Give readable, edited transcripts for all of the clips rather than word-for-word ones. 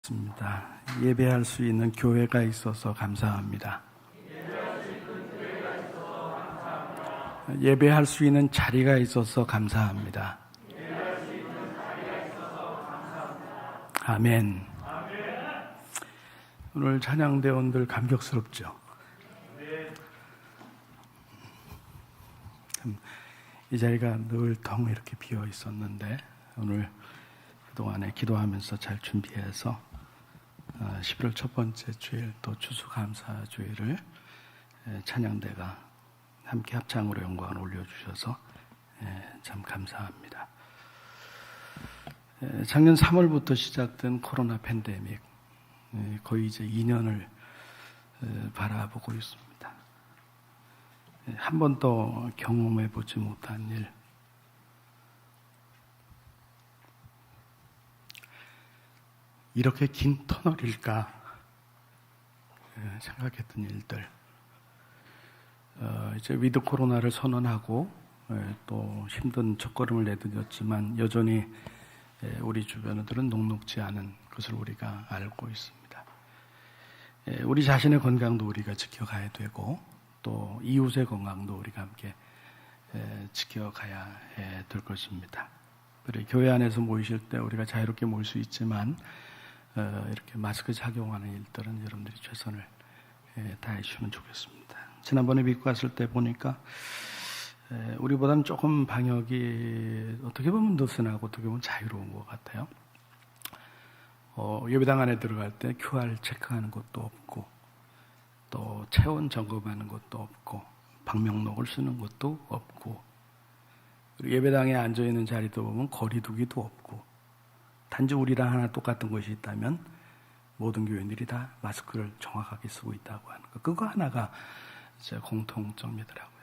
있습니다. 예배할 수 있는 교회가 있어서 감사합니다. 예배할 수 있는 자리가 있어서 감사합니다. 아멘. 오늘 찬양대원들 감격스럽죠? 이 자리가 늘 텅 이렇게 비어 있었는데 오늘 그동안에 기도하면서 잘 준비해서 11월 첫 번째 주일 또 추수감사주일을 찬양대가 함께 합창으로 영광을 올려주셔서 참 감사합니다. 작년 3월부터 시작된 코로나 팬데믹 거의 이제 2년을 바라보고 있습니다. 한 번도 경험해 보지 못한 일, 이렇게 긴 터널일까 생각했던 일들, 이제 위드 코로나를 선언하고 또 힘든 첫걸음을 내디뎠지만 여전히 우리 주변들은 녹록지 않은 것을 우리가 알고 있습니다. 우리 자신의 건강도 우리가 지켜가야 되고 또 이웃의 건강도 우리가 함께 지켜가야 될 것입니다. 그리고 교회 안에서 모이실 때 우리가 자유롭게 모일 수 있지만 이렇게 마스크 착용하는 일들은 여러분들이 최선을 다해 주시면 좋겠습니다. 지난번에 미국 갔을 때 보니까 우리보다는 조금 방역이 어떻게 보면 느슨하고 어떻게 보면 자유로운 것 같아요. 예배당 안에 들어갈 때 QR 체크하는 것도 없고 또 체온 점검하는 것도 없고 방명록을 쓰는 것도 없고, 그리고 예배당에 앉아있는 자리도 보면 거리두기도 없고, 단지 우리랑 하나 똑같은 것이 있다면 모든 교인들이 다 마스크를 정확하게 쓰고 있다고 하는 것, 그거 하나가 제 공통점이더라고요.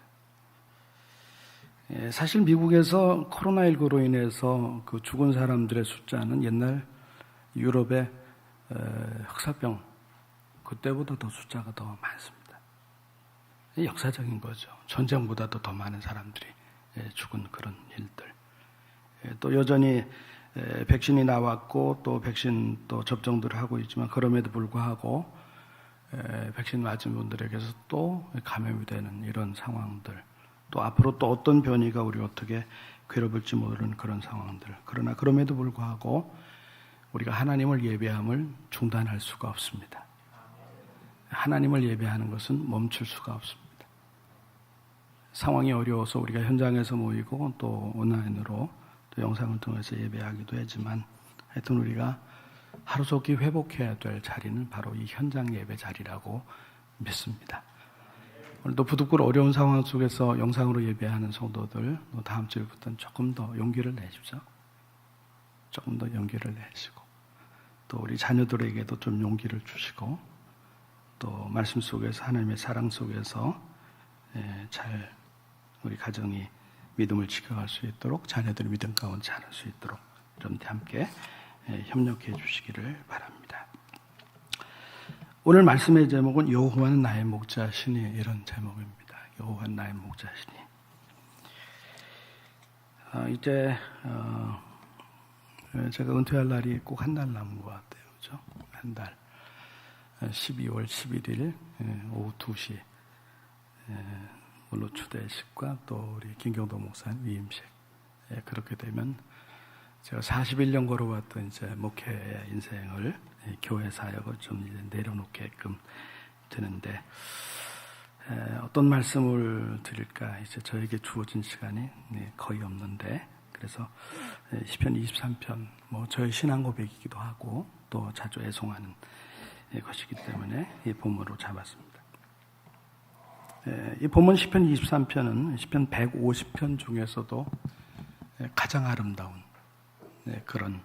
사실 미국에서 코로나19로 인해서 그 죽은 사람들의 숫자는 옛날 유럽의 흑사병 그때보다 더 숫자가 더 많습니다. 역사적인 거죠. 전쟁보다도 더 많은 사람들이 죽은 그런 일들. 또 여전히 백신이 나왔고 또 백신 또 접종들을 하고 있지만 그럼에도 불구하고 백신 맞은 분들에게서 또 감염이 되는 이런 상황들, 또 앞으로 또 어떤 변이가 우리 어떻게 괴롭힐지 모르는 그런 상황들. 그러나 그럼에도 불구하고 우리가 하나님을 예배함을 중단할 수가 없습니다. 하나님을 예배하는 것은 멈출 수가 없습니다. 상황이 어려워서 우리가 현장에서 모이고 또 온라인으로 또 영상을 통해서 예배하기도 하지만 하여튼 우리가 하루속히 회복해야 될 자리는 바로 이 현장 예배 자리라고 믿습니다. 오늘도 부득불 어려운 상황 속에서 영상으로 예배하는 성도들, 다음 주부터는 조금 더 용기를 내십시오. 조금 더 용기를 내시고 또 우리 자녀들에게도 좀 용기를 주시고 또 말씀 속에서 하나님의 사랑 속에서 잘 우리 가정이 믿음을 지켜갈 수 있도록, 자녀들이 믿음 가운데 자랄 수 있도록 여러분들 함께 협력해 주시기를 바랍니다. 오늘 말씀의 제목은 여호와는 나의 목자시니, 이런 제목입니다. 여호와는 나의 목자시니. 이제 제가 은퇴할 날이 꼭 한 달 남은 것 같아요. 그죠? 한 달. 12월 11일 오후 2시 물로 추대식과 또 우리 김경도 목사님 위임식. 그렇게 되면 제가 41년 걸어왔던 이제 목회의 인생을, 교회 사역을 좀 이제 내려놓게끔 되는데, 어떤 말씀을 드릴까 이제 저에게 주어진 시간이 거의 없는데, 그래서 시편 23편 저의 신앙 고백이기도 하고 또 자주 애송하는 것이기 때문에 이 본문으로 잡았습니다. 이 본문 시편 23편은 시편 150편 중에서도 가장 아름다운 그런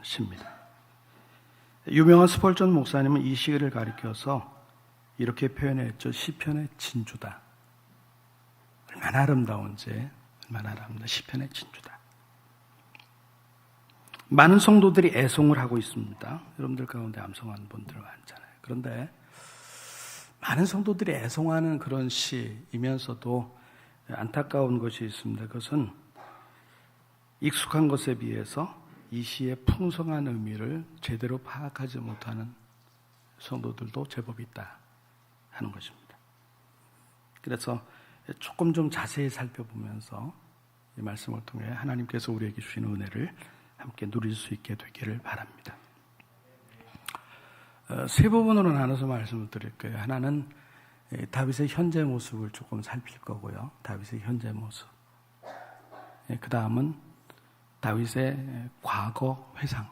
시입니다. 유명한 스펄전 목사님은 이 시를 가리켜서 이렇게 표현했죠. 시편의 진주다. 얼마나 아름다운지, 얼마나 아름다운 시편의 진주다. 많은 성도들이 애송을 하고 있습니다. 여러분들 가운데 암송하는 분들 많잖아요. 그런데 많은 성도들이 애송하는 그런 시이면서도 안타까운 것이 있습니다. 그것은 익숙한 것에 비해서 이 시의 풍성한 의미를 제대로 파악하지 못하는 성도들도 제법 있다 하는 것입니다. 그래서 조금 좀 자세히 살펴보면서 이 말씀을 통해 하나님께서 우리에게 주신 은혜를 함께 누릴 수 있게 되기를 바랍니다. 세 부분으로 나눠서 말씀을 드릴 거예요. 하나는 다윗의 현재 모습을 조금 살필 거고요. 다윗의 현재 모습. 그 다음은 다윗의 과거 회상,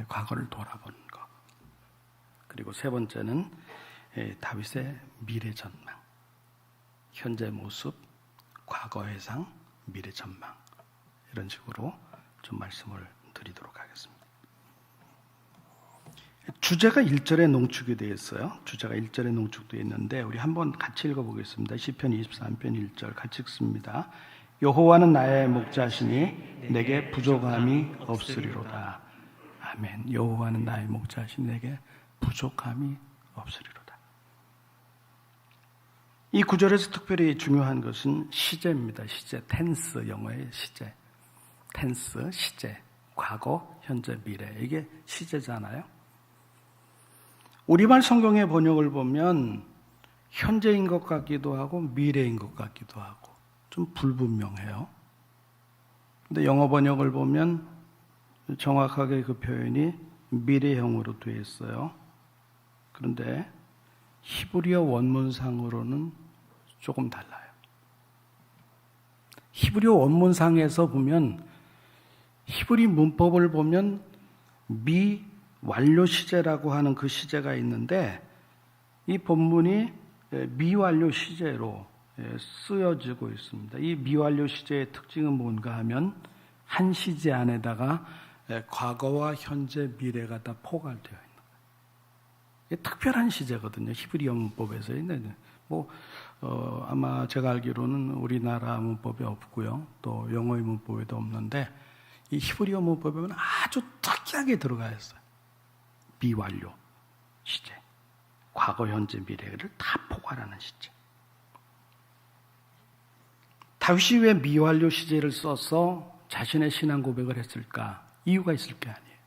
과거를 돌아보는 것. 그리고 세 번째는 다윗의 미래 전망, 현재 모습, 과거 회상, 미래 전망. 이런 식으로 좀 말씀을 드리도록 하겠습니다. 주제가 1절에 농축이 되어 있어요. 주제가 1절에 농축되어 있는데 우리 한번 같이 읽어보겠습니다. 시편 23편 1절 같이 읽습니다. 여호와는 나의 목자시니 내게 부족함이 없으리로다. 아멘. 여호와는 나의 목자시니 내게 부족함이 없으리로다. 이 구절에서 특별히 중요한 것은 시제입니다. 시제, 텐스, 영어의 시제. 텐스, 시제. 과거, 현재, 미래. 이게 시제잖아요. 우리말 성경의 번역을 보면 현재인 것 같기도 하고 미래인 것 같기도 하고 좀 불분명해요. 근데 영어 번역을 보면 정확하게 그 표현이 미래형으로 되어 있어요. 그런데 히브리어 원문상으로는 조금 달라요. 히브리어 원문상에서 보면 히브리 문법을 보면 미완료 시제라고 하는 그 시제가 있는데 이 본문이 미완료 시제로 쓰여지고 있습니다. 이 미완료 시제의 특징은 뭔가 하면 한 시제 안에다가 과거와 현재, 미래가 다 포괄되어 있는 거예요. 이게 특별한 시제거든요. 히브리어 문법에서 있는 아마 제가 알기로는 우리나라 문법에 없고요. 또 영어의 문법에도 없는데 이 히브리어 문법에 보면 아주 특이하게 들어가 있어요. 미완료 시제. 과거, 현재, 미래를 다 포괄하는 시제. 다윗이 왜 미완료 시제를 써서 자신의 신앙 고백을 했을까? 이유가 있을 게 아니에요.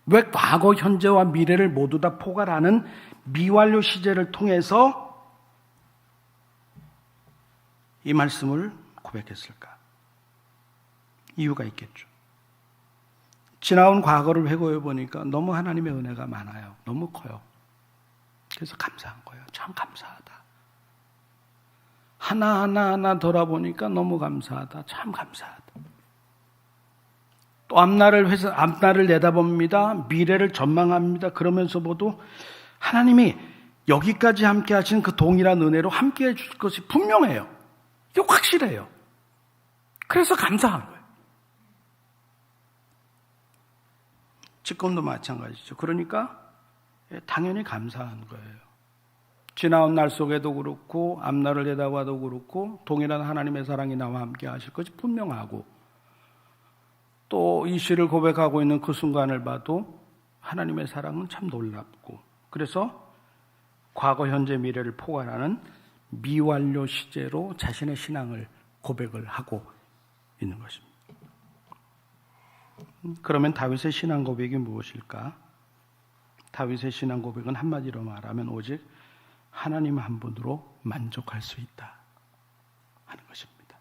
왜 과거, 현재와 미래를 모두 다 포괄하는 미완료 시제를 통해서 이 말씀을 고백했을까? 이유가 있겠죠. 지나온 과거를 회고해 보니까 너무 하나님의 은혜가 많아요. 너무 커요. 그래서 감사한 거예요. 참 감사하다. 하나하나 돌아보니까 너무 감사하다. 참 감사하다. 또 앞날을 내다봅니다. 미래를 전망합니다. 그러면서 모두 하나님이 여기까지 함께 하신 그 동일한 은혜로 함께 해줄 것이 분명해요. 이게 확실해요. 그래서 감사한 거예요. 지금도 마찬가지죠. 그러니까 당연히 감사한 거예요. 지나온 날 속에도 그렇고 앞날을 내다봐도 그렇고 동일한 하나님의 사랑이 나와 함께 하실 것이 분명하고 또 이 시를 고백하고 있는 그 순간을 봐도 하나님의 사랑은 참 놀랍고 그래서 과거, 현재, 미래를 포괄하는 미완료 시제로 자신의 신앙을 고백을 하고 있는 것입니다. 그러면 다윗의 신앙 고백이 무엇일까? 다윗의 신앙 고백은 한마디로 말하면 오직 하나님 한 분으로 만족할 수 있다 하는 것입니다.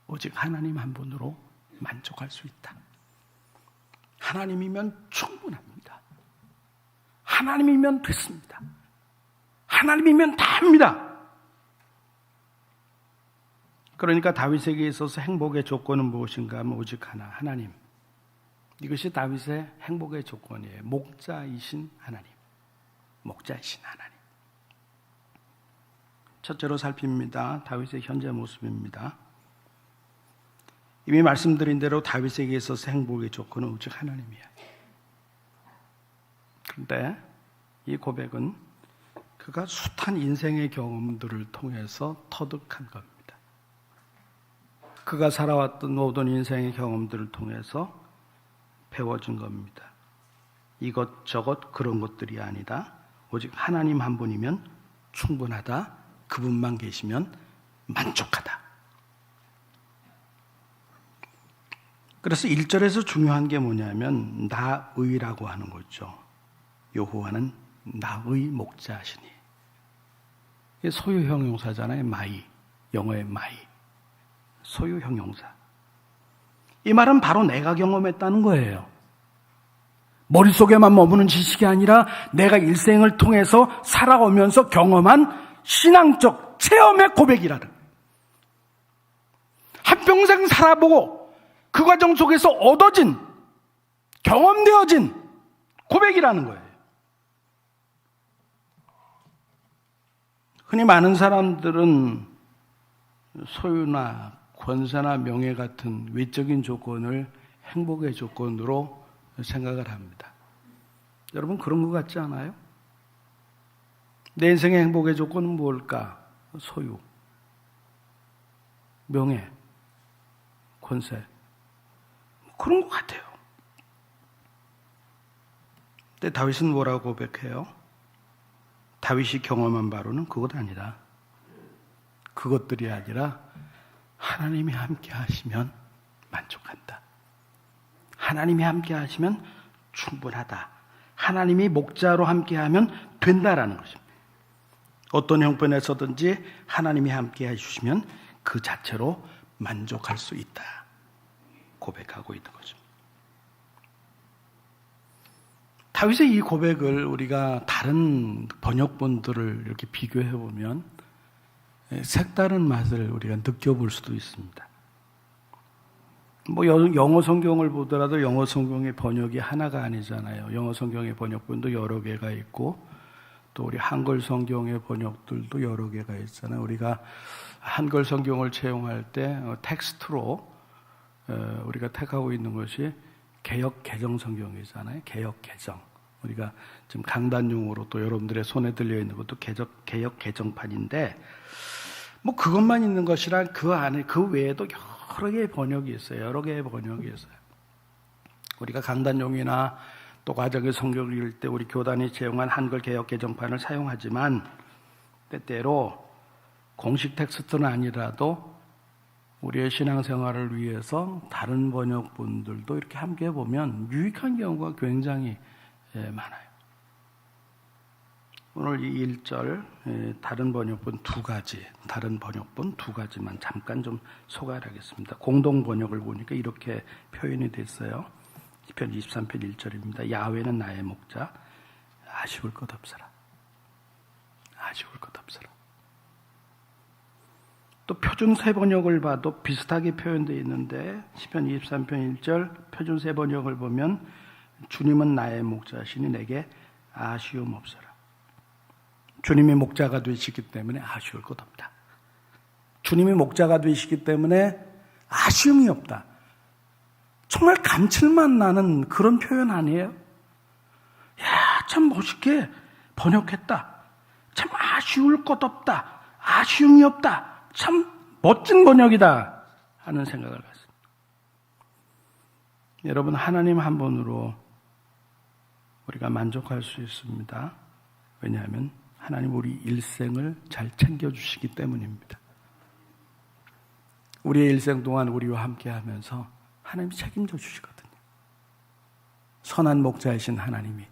오직 하나님 한 분으로 만족할 수 있다. 하나님이면 충분합니다. 하나님이면 됐습니다. 하나님이면 다 합니다. 그러니까 다윗에게 있어서 행복의 조건은 무엇인가 하면 오직 하나, 하나님. 이것이 다윗의 행복의 조건이에요. 목자이신 하나님. 목자이신 하나님. 첫째로 살핍니다. 다윗의 현재 모습입니다. 이미 말씀드린 대로 다윗에게 있어서 행복의 조건은 오직 하나님이야. 그런데 이 고백은 그가 숱한 인생의 경험들을 통해서 터득한 겁니다. 그가 살아왔던 모든 인생의 경험들을 통해서 배워진 겁니다. 이것저것 그런 것들이 아니다. 오직 하나님 한 분이면 충분하다. 그분만 계시면 만족하다. 그래서 1절에서 중요한 게 뭐냐면 나의라고 하는 거죠. 여호와는 나의 목자시니. 이게 소유 형용사잖아요. 마이. 영어의 마이. 소유 형용사. 이 말은 바로 내가 경험했다는 거예요. 머릿속에만 머무는 지식이 아니라 내가 일생을 통해서 살아오면서 경험한 신앙적 체험의 고백이라는. 한평생 살아보고 그 과정 속에서 얻어진, 경험되어진 고백이라는 거예요. 흔히 많은 사람들은 소유나 권세나 명예 같은 외적인 조건을 행복의 조건으로 생각을 합니다. 여러분 그런 것 같지 않아요? 내 인생의 행복의 조건은 뭘까? 소유, 명예, 권세. 그런 것 같아요. 근데 다윗은 뭐라고 고백해요? 다윗이 경험한 바로는 그것 아니다. 그것들이 아니라 하나님이 함께 하시면 만족한다. 하나님이 함께 하시면 충분하다. 하나님이 목자로 함께 하면 된다라는 것입니다. 어떤 형편에서든지 하나님이 함께 해주시면 그 자체로 만족할 수 있다. 고백하고 있는 거죠. 다윗의 이 고백을 우리가 다른 번역본들을 이렇게 비교해 보면 색다른 맛을 우리가 느껴볼 수도 있습니다. 뭐 영어 성경을 보더라도 영어 성경의 번역이 하나가 아니잖아요. 영어 성경의 번역본도 여러 개가 있고 또 우리 한글 성경의 번역들도 여러 개가 있잖아요. 우리가 한글 성경을 채용할 때 텍스트로 우리가 택하고 있는 것이 개역 개정 성경이잖아요. 개역 개정. 우리가 지금 강단용으로 또 여러분들의 손에 들려 있는 것도 개역 개정판인데 뭐 그것만 있는 것이라 그 안에 그 외에도 여러 개의 번역이 있어요. 여러 개의 번역이 있어요. 우리가 강단용이나 또 과정의 성경을 읽을 때 우리 교단이 채용한 한글 개역 개정판을 사용하지만 때때로 공식 텍스트는 아니라도 우리의 신앙생활을 위해서 다른 번역본들도 이렇게 함께 보면 유익한 경우가 굉장히 많아요. 오늘 이 1절 다른 번역본 두 가지만 잠깐 좀 소개하겠습니다. 공동 번역을 보니까 이렇게 표현이 됐어요. 시편 23편 1절입니다. 야훼는 나의 목자, 아쉬울 것 없어라. 아쉬울 것 없어라. 또 표준 새 번역을 봐도 비슷하게 표현되어 있는데 시편 23편 1절 표준 새 번역을 보면 주님은 나의 목자시니 내게 아쉬움 없어라. 주님이 목자가 되시기 때문에 아쉬울 것 없다. 주님이 목자가 되시기 때문에 아쉬움이 없다. 정말 감칠맛 나는 그런 표현 아니에요? 야, 참 멋있게 번역했다. 참 아쉬울 것 없다. 아쉬움이 없다. 참 멋진 번역이다 하는 생각을 갖습니다. 여러분 하나님 한 분으로 우리가 만족할 수 있습니다. 왜냐하면 하나님 우리 일생을 잘 챙겨주시기 때문입니다. 우리의 일생 동안 우리와 함께하면서 하나님이 책임져 주시거든요. 선한 목자이신 하나님이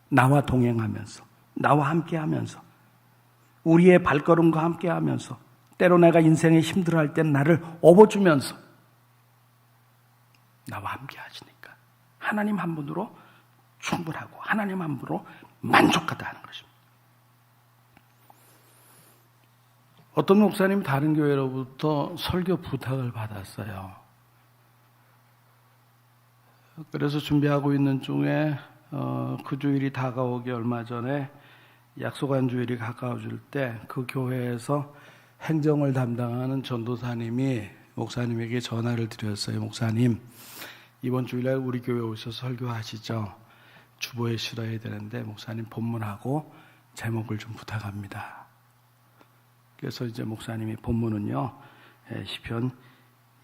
나와 동행하면서 나와 함께하면서 우리의 발걸음과 함께하면서 때로 내가 인생에 힘들어할 땐 나를 업어주면서 나와 함께 하시니까 하나님 한 분으로 충분하고 하나님 한 분으로 만족하다 하는 것입니다. 어떤 목사님 다른 교회로부터 설교 부탁을 받았어요. 그래서 준비하고 있는 중에 그 주일이 다가오기 얼마 전에 약속한 주일이 가까워질 때 그 교회에서 행정을 담당하는 전도사님이 목사님에게 전화를 드렸어요. 목사님, 이번 주일날 우리 교회 오셔서 설교하시죠. 주보에 실어야 되는데 목사님 본문하고 제목을 좀 부탁합니다. 그래서 이제 목사님이 본문은요, 시편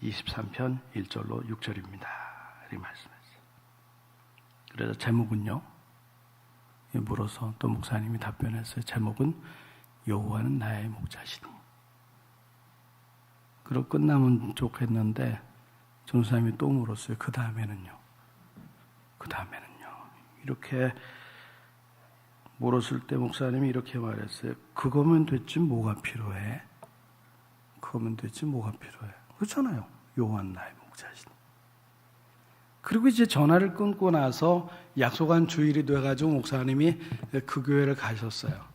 23편 1절로 6절입니다. 이렇게 말씀했어요. 그래서 제목은요, 물어서 또 목사님이 답변했어요. 제목은 여호와는 나의 목자시니. 그러고 끝나면 좋겠는데 전도사님이 또 물었어요. 그 다음에는요? 이렇게 물었을 때 목사님이 이렇게 말했어요. 그거면 됐지 뭐가 필요해? 그렇잖아요. 요한 나의 목자신. 그리고 이제 전화를 끊고 나서 약속한 주일이 돼가지고 목사님이 그 교회를 가셨어요.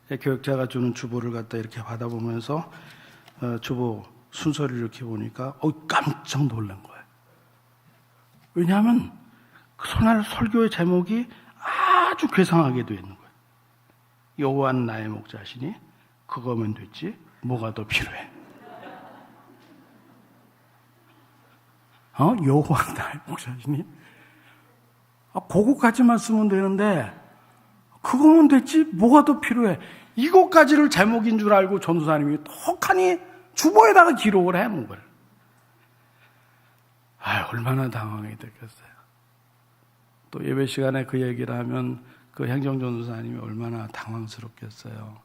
교역자가 주는 주보를 갖다 이렇게 받아보면서 주보 순서를 이렇게 보니까 깜짝 놀란 거예요. 왜냐하면 그날 설교의 제목이 아주 괴상하게 되어 있는 거예요. 요한 나의 목자시니 그거면 됐지 뭐가 더 필요해? 요한 나의 목자시니 그거까지만 쓰면 되는데 그거면 됐지 뭐가 더 필요해? 이거까지를 제목인 줄 알고 전도사님이 혹하니 주보에다가 기록을 해놓은 거예요. 얼마나 당황이 됐겠어요. 또 예배 시간에 그 얘기를 하면 그 행정전도사님이 얼마나 당황스럽겠어요.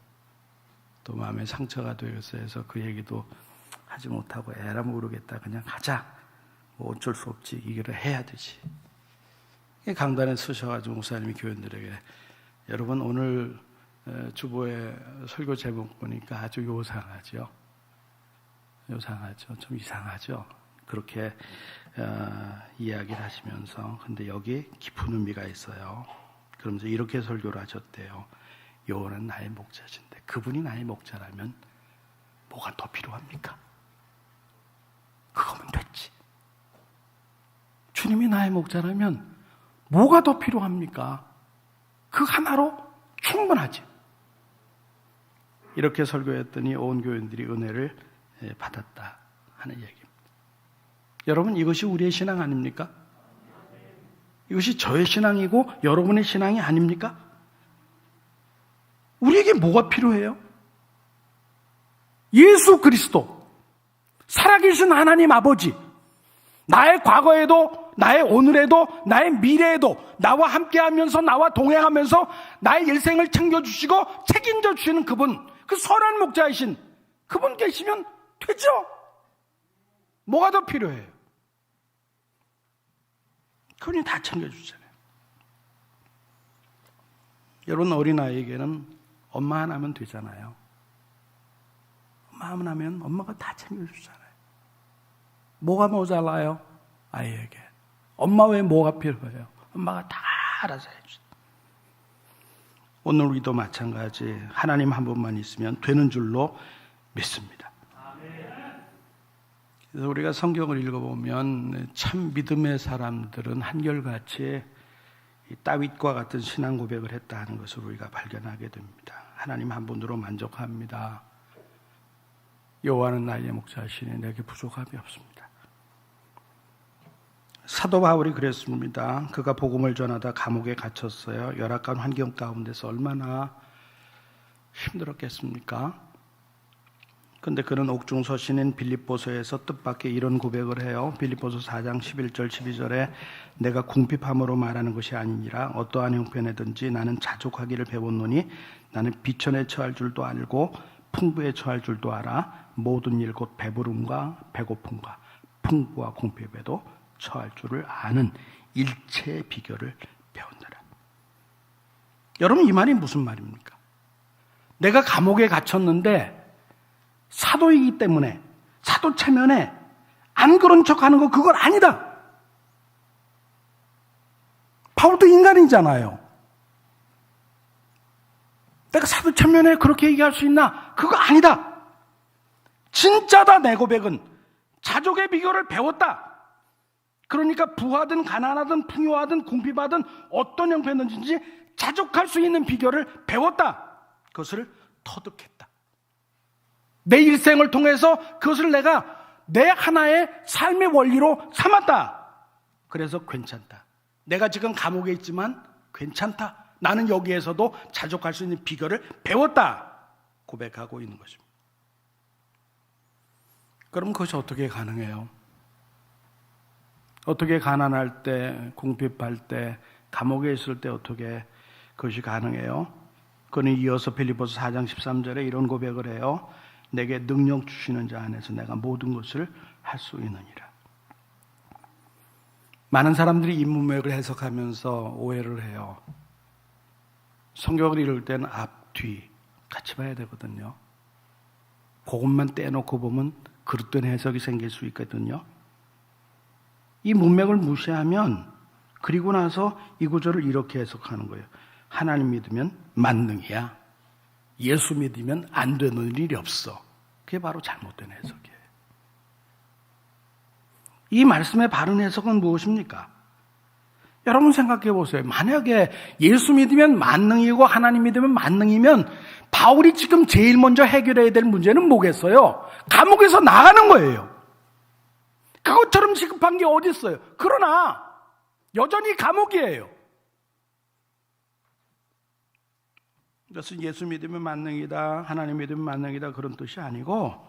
또 마음에 상처가 되겠어요. 해서 그 얘기도 하지 못하고 에라 모르겠다 그냥 하자. 뭐 어쩔 수 없지. 이거를 해야 되지. 강단에 서셔가지고 목사님이 교인들에게 여러분 오늘 주보의 설교 제목 보니까 아주 요상하죠. 좀 이상하죠. 그렇게 이야기를 하시면서 근데 여기 깊은 의미가 있어요. 그러면서 이렇게 설교를 하셨대요. 요한은 나의 목자신데 그분이 나의 목자라면 뭐가 더 필요합니까? 그거면 됐지. 주님이 나의 목자라면 뭐가 더 필요합니까? 그 하나로 충분하지. 이렇게 설교했더니 온 교인들이 은혜를 받았다 하는 얘기입니다. 여러분 이것이 우리의 신앙 아닙니까? 이것이 저의 신앙이고 여러분의 신앙이 아닙니까? 우리에게 뭐가 필요해요? 예수 그리스도, 살아계신 하나님 아버지, 나의 과거에도, 나의 오늘에도, 나의 미래에도 나와 함께하면서 나와 동행하면서 나의 일생을 챙겨주시고 책임져 주시는 그분, 그 선한 목자이신 그분 계시면 되죠? 뭐가 더 필요해요? 그분이 다 챙겨주잖아요. 여러분 어린아이에게는 엄마 하나면 되잖아요. 엄마 하나면 엄마가 다 챙겨주잖아요. 뭐가 모자라요? 아이에게. 엄마 외에 뭐가 필요해요? 엄마가 다 알아서 해주죠. 오늘 우리도 마찬가지 하나님 한 분만 있으면 되는 줄로 믿습니다. 그래서 우리가 성경을 읽어보면 참 믿음의 사람들은 한결같이 다윗과 같은 신앙 고백을 했다 하는 것을 우리가 발견하게 됩니다. 하나님 한 분으로 만족합니다. 여호와는 나의 목자시니 내게 부족함이 없습니다. 사도 바울이 그랬습니다. 그가 복음을 전하다 감옥에 갇혔어요. 열악한 환경 가운데서 얼마나 힘들었겠습니까? 근데 그는 옥중서신인 빌립보서에서 뜻밖의 이런 고백을 해요. 빌립보서 4장 11절 12절에 내가 궁핍함으로 말하는 것이 아니니라 어떠한 형편에든지 나는 자족하기를 배웠노니 나는 비천에 처할 줄도 알고 풍부에 처할 줄도 알아 모든 일 곧 배부름과 배고픔과 풍부와 궁핍에도 처할 줄을 아는 일체의 비결을 배웠노라. 여러분 이 말이 무슨 말입니까? 내가 감옥에 갇혔는데 사도이기 때문에 사도 체면에 안 그런 척하는 거 그건 아니다. 바울도 인간이잖아요. 내가 사도 체면에 그렇게 얘기할 수 있나? 그거 아니다. 진짜다. 내 고백은 자족의 비결을 배웠다. 그러니까 부하든 가난하든 풍요하든 궁핍하든 어떤 형편이든지 자족할 수 있는 비결을 배웠다. 그것을 터득했다. 내 일생을 통해서 그것을 내가 내 하나의 삶의 원리로 삼았다. 그래서 괜찮다. 내가 지금 감옥에 있지만 괜찮다. 나는 여기에서도 자족할 수 있는 비결을 배웠다. 고백하고 있는 것입니다. 그럼 그것이 어떻게 가능해요? 어떻게 가난할 때, 궁핍할 때, 감옥에 있을 때 어떻게 그것이 가능해요? 그는 이어서 빌립보서 4장 13절에 이런 고백을 해요. 내게 능력 주시는 자 안에서 내가 모든 것을 할 수 있느니라. 많은 사람들이 이 문맥을 해석하면서 오해를 해요. 성경을 읽을 때는 앞, 뒤 같이 봐야 되거든요. 그것만 떼놓고 보면 그릇된 해석이 생길 수 있거든요. 이 문맥을 무시하면 그리고 나서 이 구절을 이렇게 해석하는 거예요. 하나님 믿으면 만능이야. 예수 믿으면 안 되는 일이 없어. 그게 바로 잘못된 해석이에요. 이 말씀의 바른 해석은 무엇입니까? 여러분 생각해 보세요. 만약에 예수 믿으면 만능이고 하나님 믿으면 만능이면 바울이 지금 제일 먼저 해결해야 될 문제는 뭐겠어요? 감옥에서 나가는 거예요. 그것처럼 시급한 게 어디 있어요? 그러나 여전히 감옥이에요. 그래서 예수 믿으면 만능이다, 하나님 믿으면 만능이다 그런 뜻이 아니고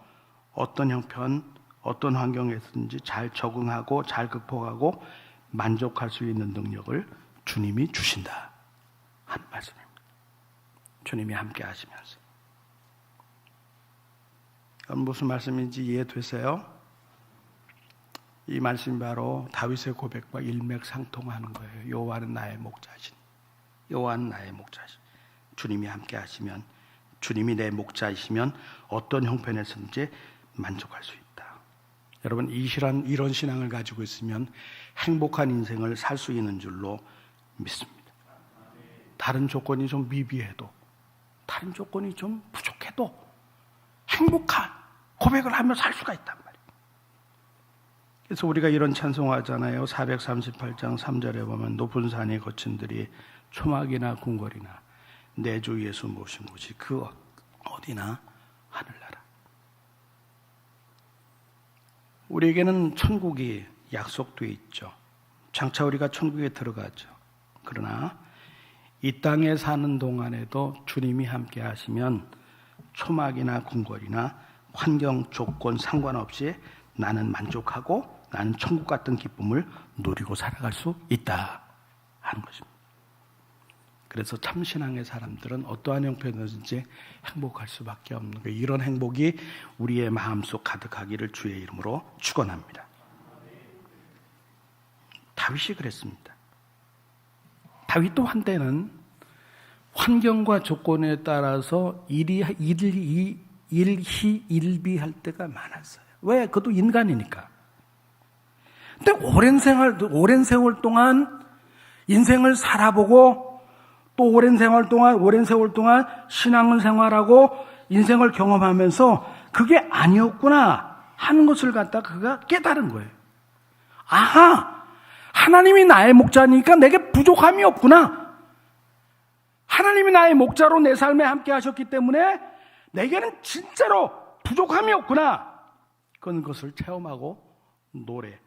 어떤 형편, 어떤 환경에서든지 잘 적응하고 잘 극복하고 만족할 수 있는 능력을 주님이 주신다 하는 말씀입니다. 주님이 함께 하시면서. 그럼 무슨 말씀인지 이해되세요? 이 말씀이 바로 다윗의 고백과 일맥상통하는 거예요. 여호와는 나의 목자신. 여호와는 나의 목자신. 주님이 함께 하시면, 주님이 내 목자이시면 어떤 형편에서든지 만족할 수 있다. 여러분 이런 신앙을 가지고 있으면 행복한 인생을 살 수 있는 줄로 믿습니다. 다른 조건이 좀 미비해도, 다른 조건이 좀 부족해도 행복한 고백을 하며 살 수가 있단 말이에요. 그래서 우리가 이런 찬송하잖아요. 438장 3절에 보면 높은 산이 거친 들이 초막이나 궁궐이나 내 주 예수 모신 곳이 그 어디나 하늘나라. 우리에게는 천국이 약속되어 있죠. 장차 우리가 천국에 들어가죠. 그러나 이 땅에 사는 동안에도 주님이 함께 하시면 초막이나 궁궐이나 환경, 조건 상관없이 나는 만족하고 나는 천국 같은 기쁨을 누리고 살아갈 수 있다 하는 것입니다. 그래서 참신앙의 사람들은 어떠한 형편이든지 행복할 수밖에 없는 거예요. 이런 행복이 우리의 마음속 가득하기를 주의 이름으로 축원합니다. 다윗이 그랬습니다. 다윗도 한때는 환경과 조건에 따라서 일희일비할 때가 많았어요. 왜? 그것도 인간이니까. 근데 오랜 세월 동안 인생을 살아보고 또 오랜 세월 동안 신앙을 생활하고 인생을 경험하면서 그게 아니었구나 하는 것을 갖다 그가 깨달은 거예요. 아하! 하나님이 나의 목자니까 내게 부족함이 없구나. 하나님이 나의 목자로 내 삶에 함께 하셨기 때문에 내게는 진짜로 부족함이 없구나. 그런 것을 체험하고 노래한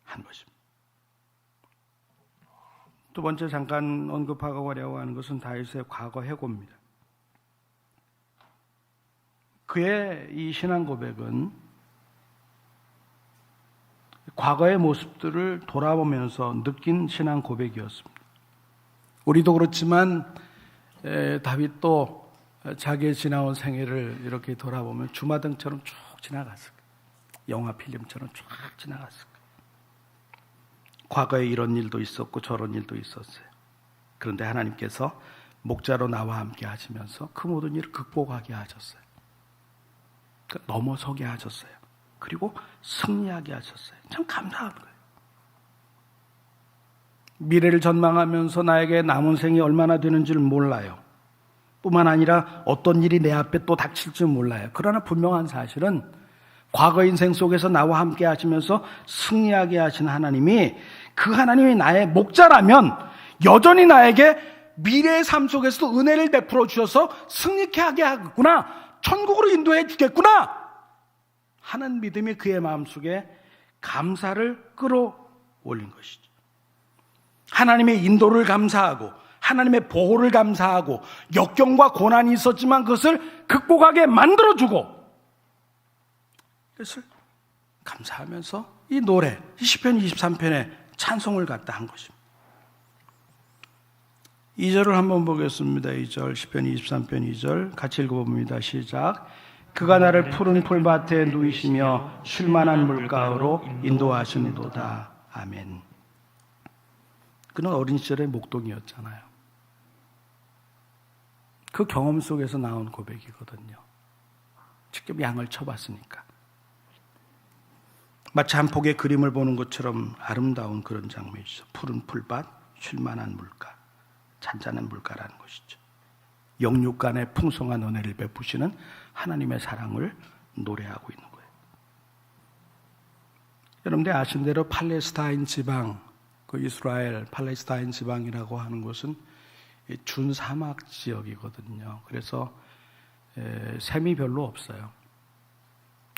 것입니다. 두 번째 잠깐 언급하려고 하는 것은 다윗의 과거 해고입니다. 그의 이 신앙 고백은 과거의 모습들을 돌아보면서 느낀 신앙 고백이었습니다. 우리도 그렇지만 다윗도 자기의 지나온 생애를 이렇게 돌아보면 주마등처럼 쭉 지나갔을 거예요. 영화 필름처럼 쭉 지나갔을 거예요. 과거에 이런 일도 있었고 저런 일도 있었어요. 그런데 하나님께서 목자로 나와 함께 하시면서 그 모든 일을 극복하게 하셨어요. 넘어서게 하셨어요. 그리고 승리하게 하셨어요. 참 감사한 거예요. 미래를 전망하면서 나에게 남은 생이 얼마나 되는지를 몰라요. 뿐만 아니라 어떤 일이 내 앞에 또 닥칠지 몰라요. 그러나 분명한 사실은 과거 인생 속에서 나와 함께 하시면서 승리하게 하신 하나님이, 그 하나님이 나의 목자라면 여전히 나에게 미래의 삶 속에서도 은혜를 베풀어 주셔서 승리케 하게 하겠구나, 천국으로 인도해 주겠구나 하는 믿음이 그의 마음속에 감사를 끌어올린 것이죠. 하나님의 인도를 감사하고 하나님의 보호를 감사하고 역경과 고난이 있었지만 그것을 극복하게 만들어주고, 그것을 감사하면서 이 노래, 시편 23편의 찬송을 갖다 한 것입니다. 2절을 한번 보겠습니다. 2절, 시편 23편 2절 같이 읽어봅니다. 시작. 그가 나를 푸른 풀밭에 누이시며 쉴만한 물가로 인도하시는도다. 아멘. 그는 어린 시절의 목동이었잖아요. 그 경험 속에서 나온 고백이거든요. 직접 양을 쳐봤으니까. 마치 한 폭의 그림을 보는 것처럼 아름다운 그런 장면이죠. 푸른 풀밭, 쉴만한 물가, 잔잔한 물가라는 것이죠. 영육 간의 풍성한 은혜를 베푸시는 하나님의 사랑을 노래하고 있는 거예요. 여러분들 아신 대로 팔레스타인 지방, 그 이스라엘 팔레스타인 지방이라고 하는 곳은 준사막 지역이거든요. 그래서 샘이 별로 없어요.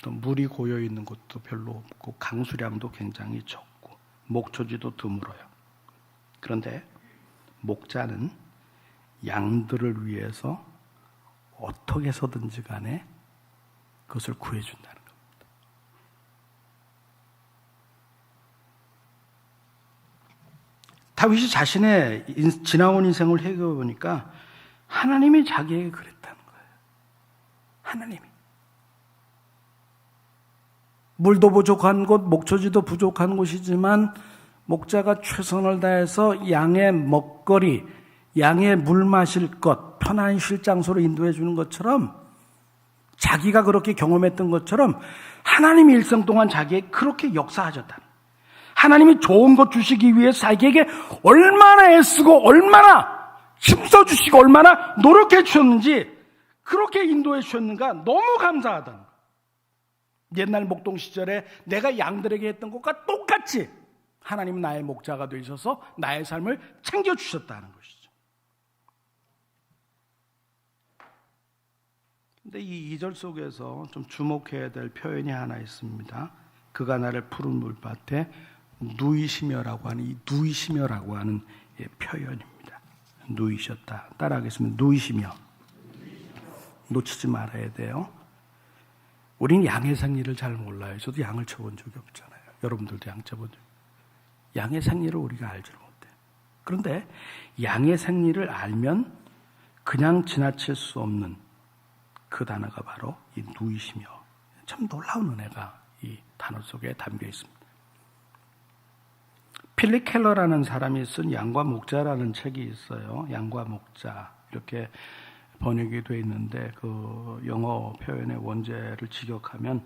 또 물이 고여 있는 곳도 별로 없고 강수량도 굉장히 적고 목초지도 드물어요. 그런데 목자는 양들을 위해서 어떻게 해서든지 간에 그것을 구해준다는 겁니다. 다윗이 자신의 지나온 인생을 해보니까 하나님이 자기에게 그랬다는 거예요. 하나님이. 물도 부족한 곳, 목초지도 부족한 곳이지만 목자가 최선을 다해서 양의 먹거리, 양의 물 마실 것, 편한 쉴 장소로 인도해 주는 것처럼 자기가 그렇게 경험했던 것처럼 하나님이 일생 동안 자기에게 그렇게 역사하셨다. 하나님이 좋은 것 주시기 위해 자기에게 얼마나 애쓰고 얼마나 힘써주시고 얼마나 노력해 주셨는지 그렇게 인도해 주셨는가 너무 감사하다는 거예요. 옛날 목동 시절에 내가 양들에게 했던 것과 똑같이 하나님은 나의 목자가 되셔서 나의 삶을 챙겨주셨다는 것이죠. 근데 이 2절 속에서 좀 주목해야 될 표현이 하나 있습니다. 그가 나를 푸른 물밭에 누이시며라고 하는 이 누이시며라고 하는 표현입니다. 누이셨다. 따라하겠습니다. 누이시며. 놓치지 말아야 돼요. 우린 양의 생리를 잘 몰라요. 저도 양을 쳐본 적이 없잖아요. 여러분들도 양 쳐본 적이 없어요. 양의 생리를 우리가 알지를 못해요. 그런데 양의 생리를 알면 그냥 지나칠 수 없는 그 단어가 바로 이 누이시며. 참 놀라운 은혜가 이 단어 속에 담겨 있습니다. 필립 켈러라는 사람이 쓴 양과 목자라는 책이 있어요. 양과 목자 이렇게 번역이 되어 있는데 그 영어 표현의 원제를 직역하면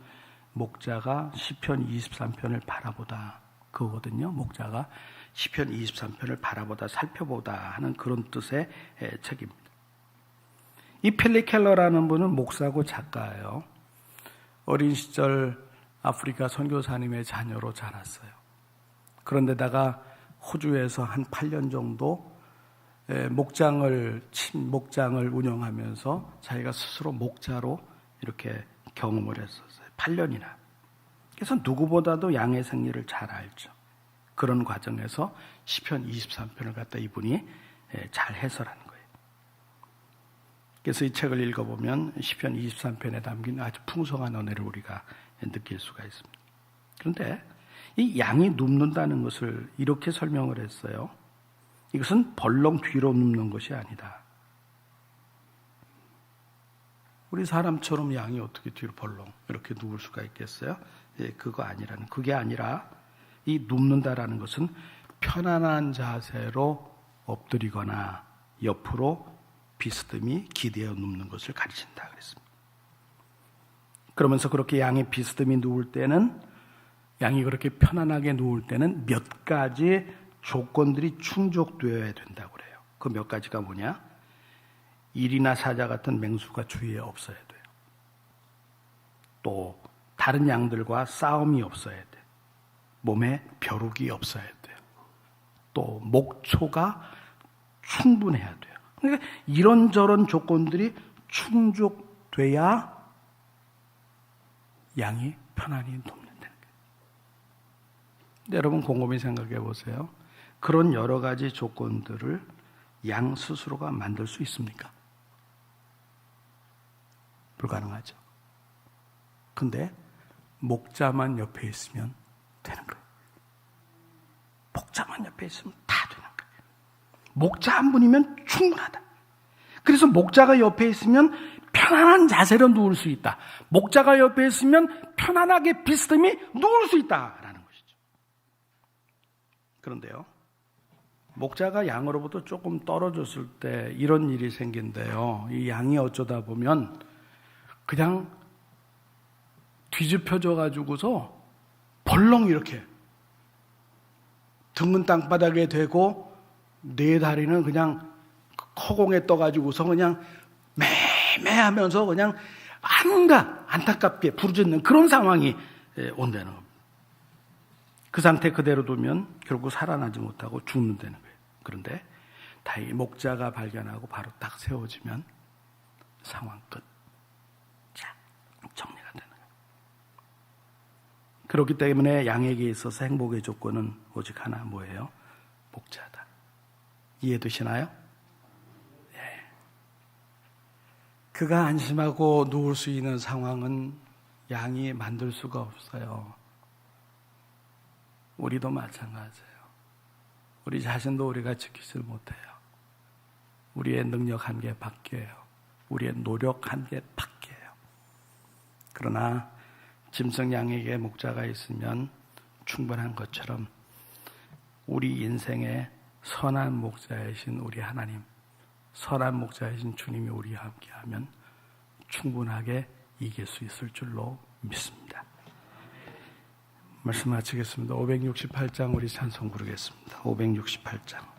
목자가 시편 23편을 바라보다 그거거든요. 목자가 시편 23편을 바라보다 살펴보다 하는 그런 뜻의 책입니다. 이 필립 켈러라는 분은 목사고 작가예요. 어린 시절 아프리카 선교사님의 자녀로 자랐어요. 그런데다가 호주에서 한 8년 정도 목장을 운영하면서 자기가 스스로 목자로 이렇게 경험을 했었어요. 8년이나. 그래서 누구보다도 양의 생리를 잘 알죠. 그런 과정에서 시편 23편을 갖다 이분이 잘 해설하는 거예요. 그래서 이 책을 읽어보면 시편 23편에 담긴 아주 풍성한 은혜를 우리가 느낄 수가 있습니다. 그런데 이 양이 눕는다는 것을 이렇게 설명을 했어요. 이것은 벌렁 뒤로 눕는 것이 아니다. 우리 사람처럼 양이 어떻게 뒤로 벌렁 이렇게 누울 수가 있겠어요? 그게 아니라 이 눕는다라는 것은 편안한 자세로 엎드리거나 옆으로 비스듬히 기대어 눕는 것을 가르친다 그랬습니다. 그러면서 그렇게 양이 비스듬히 누울 때는 양이 그렇게 편안하게 누울 때는 몇 가지 조건들이 충족되어야 된다고 그래요. 그 몇 가지가 뭐냐? 일이나 사자 같은 맹수가 주위에 없어야 돼요. 또 다른 양들과 싸움이 없어야 돼요. 몸에 벼룩이 없어야 돼요. 또 목초가 충분해야 돼요. 그러니까 이런저런 조건들이 충족돼야 양이 편안히 눕는다는 거예요. 여러분 곰곰이 생각해 보세요. 그런 여러 가지 조건들을 양 스스로가 만들 수 있습니까? 불가능하죠. 근데 목자만 옆에 있으면 되는 거예요. 목자만 옆에 있으면 다 되는 거예요. 목자 한 분이면 충분하다. 그래서 목자가 옆에 있으면 편안한 자세로 누울 수 있다. 목자가 옆에 있으면 편안하게 비스듬히 누울 수 있다라는 것이죠. 그런데요, 목자가 양으로부터 조금 떨어졌을 때 이런 일이 생긴대요. 이 양이 어쩌다 보면 그냥 뒤집혀져 가지고서 벌렁 이렇게 등은 땅바닥에 대고 네 다리는 그냥 허공에 떠가지고서 그냥 매매하면서 그냥 안타깝게 부르짖는 그런 상황이 온다는 겁니다. 그 상태 그대로 두면 결국 살아나지 못하고 죽는다는 거예요. 그런데 다행히 목자가 발견하고 바로 딱 세워지면 상황 끝. 자, 정리가 되는 거예요. 그렇기 때문에 양에게 있어서 행복의 조건은 오직 하나, 뭐예요? 목자다. 이해되시나요? 네. 그가 안심하고 누울 수 있는 상황은 양이 만들 수가 없어요. 우리도 마찬가지예요. 우리 자신도 우리가 지키질 못해요. 우리의 능력 한계 밖이에요. 우리의 노력 한계 밖이에요. 그러나 짐승 양에게 목자가 있으면 충분한 것처럼 우리 인생에 선한 목자이신 우리 하나님, 선한 목자이신 주님이 우리와 함께하면 충분하게 이길 수 있을 줄로 믿습니다. 말씀 마치겠습니다. 568장 우리 찬송 부르겠습니다. 568장.